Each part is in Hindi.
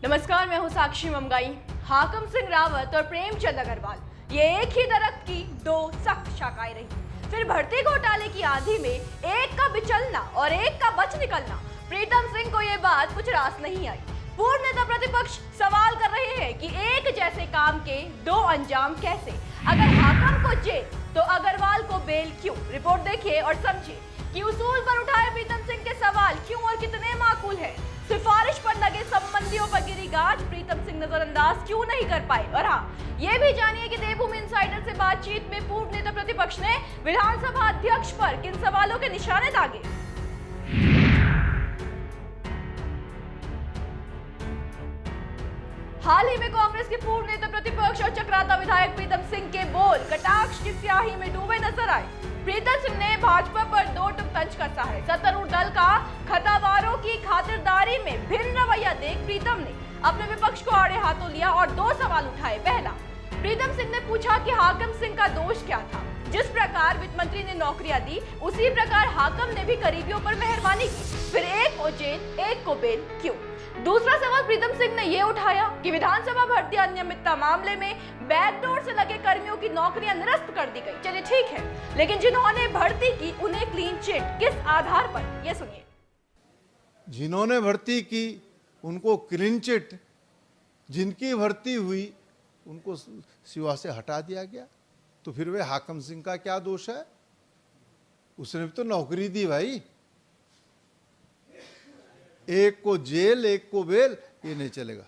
नमस्कार, मैं हूं साक्षी ममगाई। हाकम सिंह रावत और प्रेमचंद अग्रवाल ये एक ही दरख्त की दो सख्त शाखाएं रही। फिर भर्ती घोटाले की आंधी में एक का बिचलना और एक का बच निकलना। प्रीतम सिंह को ये बात कुछ रास नहीं आई। पूर्व नेता प्रतिपक्ष सवाल कर रहे हैं कि एक जैसे काम के दो अंजाम कैसे? अगर हाकम को जेल तो अग्रवाल को बेल क्यों? रिपोर्ट देखिए और समझिए कि उसूल पर उठाए प्रीतम सिंह के सवाल क्यों और कितने माकूल हैं। सिफारिश पर लगे संबंधियों पर गिरी गाज प्रीतम सिंह नजरअंदाज क्यों नहीं कर पाए? और हाँ, ये भी जानिए कि देवभूमि इनसाइडर से बातचीत में पूर्व नेता प्रतिपक्ष ने विधानसभा अध्यक्ष पर किन सवालों के निशाने दागे। हाल ही में कांग्रेस के पूर्व नेता प्रतिपक्ष और चक्राता विधायक प्रीतम सिंह के बोल कटाक्ष की स्याही में डूबे नजर आए। प्रीतम सिंह ने भाजपा पर दो टुक तंज कसा है। सत्तारूढ़ दल का खतावारों की खातिरदारी में भिन्न रवैया देख प्रीतम ने अपने विपक्ष को आड़े हाथों लिया और दो सवाल उठाए। पहला, प्रीतम सिंह ने पूछा कि हाकम सिंह का दोष क्या था? जिस प्रकार वित्त मंत्री ने नौकरियां दी, उसी प्रकार हाकम ने भी करीबियों पर मेहरबानी की। फिर एक को जेल, एक को बेल क्यों? दूसरा सवाल प्रीतम सिंह ने यह उठाया कि विधानसभा भर्ती अनियमितता मामले में बैकडोर से लगे कर्मियों की नौकरियां निरस्त कर दी गई। चलिए ठीक है, लेकिन जिन्होंने भर्ती की उन्हें क्लीन चिट किस आधार पर? ये सुनिए। जिन्होंने भर्ती की उनको क्लीन चिट, जिनकी भर्ती हुई उनको सेवा से हटा दिया गया। तो फिर वे हाकम सिंह का क्या दोष है? उसने भी तो नौकरी दी भाई। एक को जेल, एक को बेल, ये नहीं चलेगा।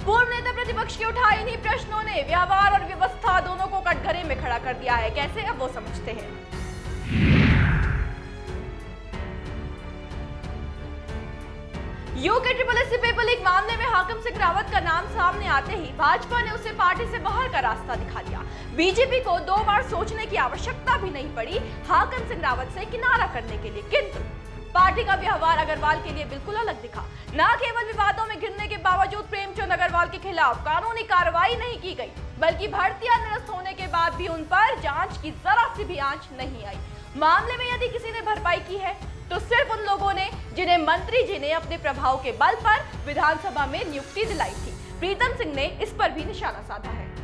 पूर्व नेता प्रतिपक्ष के उठाए इन्हीं प्रश्नों ने व्यवहार और व्यवस्था दोनों को कटघरे में खड़ा कर दिया है। कैसे? अब वो समझते हैं। यूके SSC पेपर लीक मामले में हाकम सिंह रावत का नाम सामने आते ही भाजपा ने उसे पार्टी से बाहर का रास्ता दिखा दिया। बीजेपी को दो बार सोचने की आवश्यकता भी नहीं पड़ी हाकम सिंह रावत से किनारा करने के लिए। किंतु पार्टी का व्यवहार अग्रवाल के लिए बिल्कुल अलग दिखा। न केवल विवादों में घिरने के बावजूद प्रेमचंद अग्रवाल के खिलाफ कानूनी कार्रवाई नहीं की गई, बल्कि भर्तियां निरस्त होने के बाद भी उन पर जांच की जरा सी भी आंच नहीं आई। मामले में यदि किसी ने भरपाई की है तो सिर्फ उन लोगों ने जिन्हें मंत्री जी ने अपने प्रभाव के बल पर विधानसभा में नियुक्ति दिलाई थी। प्रीतम सिंह ने इस पर भी निशाना साधा है।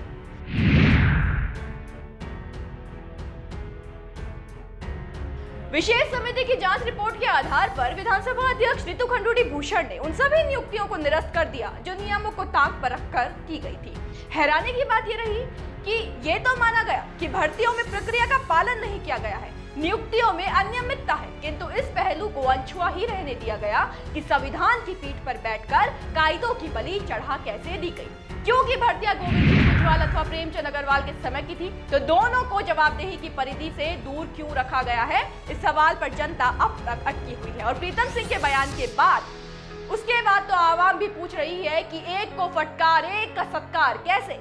विशेष समिति की जांच रिपोर्ट के आधार पर विधानसभा अध्यक्ष रितु खंडूड़ी भूषण ने उन सभी नियुक्तियों को निरस्त कर दिया जो नियमों को ताक पर रखकर की गई थी। हैरानी की बात यह रही कि ये तो माना गया कि भर्तियों में प्रक्रिया का पालन नहीं किया गया है, नियुक्तियों में अनियमितता है, किंतु इस पहलू को अनछुआ ही रहने दिया गया कि संविधान की पीठ पर बैठकर कायदों की बलि चढ़ा कैसे दी गई। क्योंकि भर्तियां गोविंद सिंह कुजवाल अथवा प्रेमचंद अग्रवाल के समय की थी, तो दोनों को जवाबदेही की परिधि से दूर क्यों रखा गया है? इस सवाल पर जनता अब तक अटकी हुई है। और प्रीतम सिंह के बयान के बाद उसके बाद तो आवाम भी पूछ रही है कि एक को फटकार, एक का सत्कार कैसे?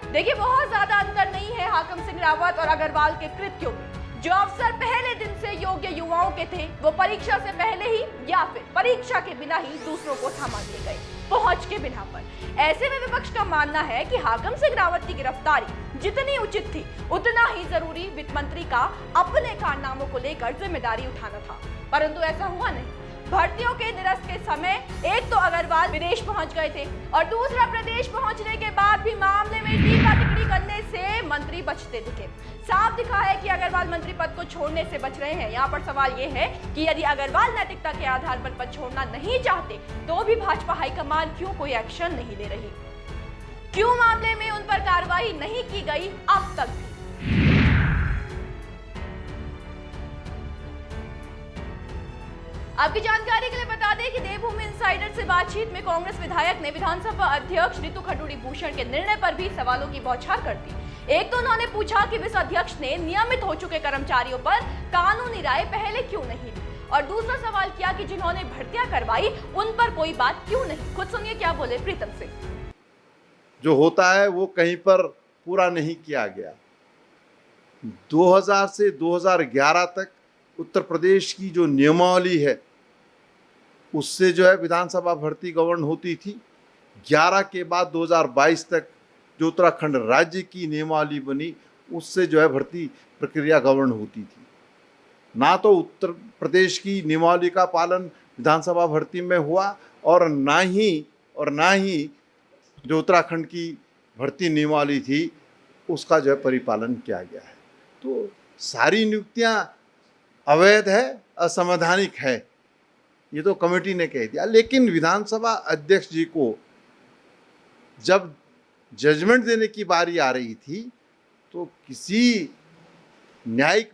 देखिए, बहुत ज्यादा अंतर नहीं है हाकम सिंह रावत और अग्रवाल के कृत्यों में। जो अफसर पहले दिन से योग्य युवाओं के थे, वो परीक्षा से पहले ही या फिर परीक्षा के बिना ही दूसरों को थमा दिए गए, पहुंच के बिना पर। ऐसे में विपक्ष का मानना है कि हाकम सिंह रावत की गिरफ्तारी जितनी उचित थी, उतना ही जरूरी वित्त मंत्री का अपने कारनामों को लेकर जिम्मेदारी उठाना था। परंतु ऐसा हुआ नहीं। भर्तियों के निरस्त के समय एक तो अग्रवाल विदेश पहुंच गए थे और दूसरा प्रदेश पहुंचने के बाद भी मामले में टीका टिप्पणी करने से मंत्री बचते दिखे। साफ दिखा है कि अग्रवाल मंत्री पद को छोड़ने से बच रहे हैं। यहाँ पर सवाल ये है कि यदि अग्रवाल नैतिकता के आधार पर पद छोड़ना नहीं चाहते, तो भी भाजपा हाईकमान क्यों कोई एक्शन नहीं ले रही? क्यों मामले में उन पर कार्रवाई नहीं की गई अब तक भी? आपकी जानकारी के लिए बता दें कि देवभूमि इनसाइडर से बातचीत में कांग्रेस विधायक ने विधानसभा अध्यक्ष रितु खंडूड़ी भूषण के निर्णय पर भी सवालों की बौछार कर दी। एक तो उन्होंने पूछा कि विस अध्यक्ष ने नियमित हो चुके कर्मचारियों पर कानूनी राय पहले क्यों नहीं दी, और दूसरा सवाल किया कि जिन्होंने भर्तियां करवाई उन पर कोई बात क्यों नहीं। खुद सुनिए क्या बोले प्रीतम सिंह। जो होता है वो कहीं पर पूरा नहीं किया गया। 2000 से 2011 तक उत्तर प्रदेश की जो नियमावली है उससे जो है विधानसभा भर्ती गवर्न होती थी। 11 के बाद 2022 तक जो उत्तराखंड राज्य की नियमावली बनी उससे जो है भर्ती प्रक्रिया गवर्न होती थी। ना तो उत्तर प्रदेश की नियमावली का पालन विधानसभा भर्ती में हुआ और ना ही जो उत्तराखंड की भर्ती नियमावली थी उसका जो है परिपालन किया गया है। तो सारी नियुक्तियां अवैध है, असंवैधानिक है, ये तो कमेटी ने कह दिया। लेकिन विधानसभा अध्यक्ष जी को जब जजमेंट देने की बारी आ रही थी तो किसी न्यायिक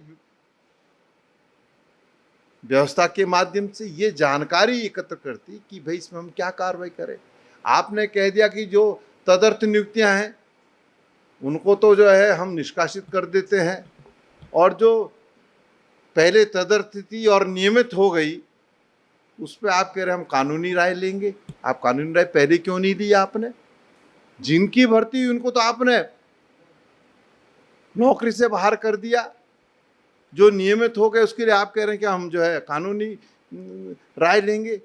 व्यवस्था के माध्यम से ये जानकारी एकत्र करती कि भाई इसमें हम क्या कार्रवाई करें। आपने कह दिया कि जो तदर्थ नियुक्तियां हैं उनको तो जो है हम निष्कासित कर देते हैं, और जो पहले तदर्थ थी और नियमित हो गई उस पर आप कह रहे हैं हम कानूनी राय लेंगे। आप कानूनी राय पहले क्यों नहीं दी आपने? जिनकी भर्ती हुई उनको तो आपने नौकरी से बाहर कर दिया, जो नियमित हो गए उसके लिए आप कह रहे हैं कि हम जो है कानूनी राय लेंगे।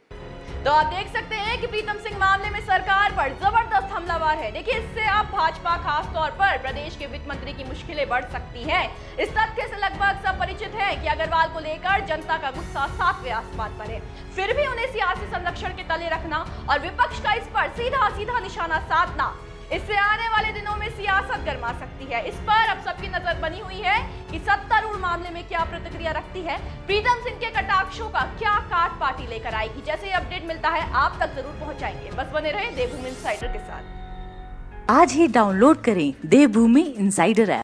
तो आप देख सकते हैं कि प्रीतम सिंह मामले में सरकार पर जबरदस्त हमलावर है। देखिए, इससे आप भाजपा खास तौर पर प्रदेश के वित्त मंत्री की मुश्किलें बढ़ सकती हैं। इस तथ्य से लगभग सब परिचित है कि अग्रवाल को लेकर जनता का गुस्सा 7वें आसमान पर है। फिर भी उन्हें सियासी संरक्षण के तले रखना और विपक्ष का इस पर सीधा सीधा निशाना साधना, इससे आने वाले दिनों में सियासत गर्मा सकती है। इस पर अब सबकी नजर बनी हुई है कि सत्तारूढ़ मामले में क्या प्रतिक्रिया रखती है, प्रीतम सिंह के कटाक्षों का क्या काट पार्टी लेकर आएगी। जैसे ही अपडेट मिलता है आप तक जरूर पहुंचाएंगे। बस बने रहे देवभूमि इंसाइडर के साथ। आज ही डाउनलोड करें देवभूमि इंसाइडर ऐप।